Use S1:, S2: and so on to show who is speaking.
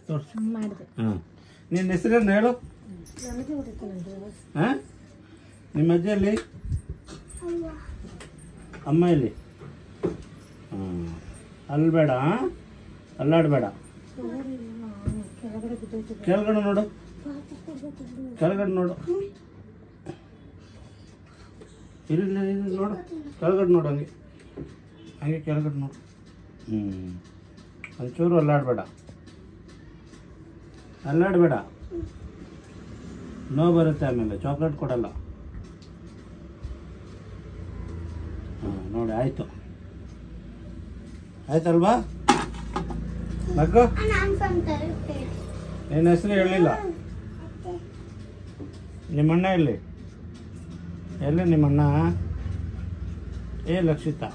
S1: ತೋರಿಸು.
S2: ಹಾಂ, ನಿನ್ನ ಹೆಸರೇನು ಹೇಳು? ಹಾಂ, ನಿಮ್ಮ ಅಜ್ಜಿಯಲ್ಲಿ ಅಮ್ಮ ಎಲ್ಲಿ? ಹಾಂ, ಅಲ್ಬೇಡ, ಅಲ್ಲಾಡಬೇಡ. ಕೆಳಗಡೆ ನೋಡು, ಕೆಳಗಡೆ ನೋಡು, ಇಲ್ಲ ನೋಡು, ಕೆಳಗಡೆ ನೋಡು, ಹಂಗೆ ಹಂಗೆ ಕೆಳಗಡೆ ನೋಡು. ಒಂಚೂರು ಅಲ್ಲಾಡಬೇಡ, ಅಲ್ಲಾಡಬೇಡ. ನೋ ಬರುತ್ತೆ, ಆಮೇಲೆ ಚಾಕ್ಲೇಟ್ ಕೊಡಲ್ಲ. ಹಾಂ ನೋಡಿ, ಆಯಿತು, ಆಯ್ತಲ್ವಾ? ನಗ್ಗು. ನಿನ್ನ ಹೆಸರು ಹೇಳಿಲ್ಲ. ನಿಮ್ಮಣ್ಣ ಎಲ್ಲಿ? ಎಲ್ಲಿ ನಿಮ್ಮಣ್ಣ? ಲಕ್ಷಿತಾ.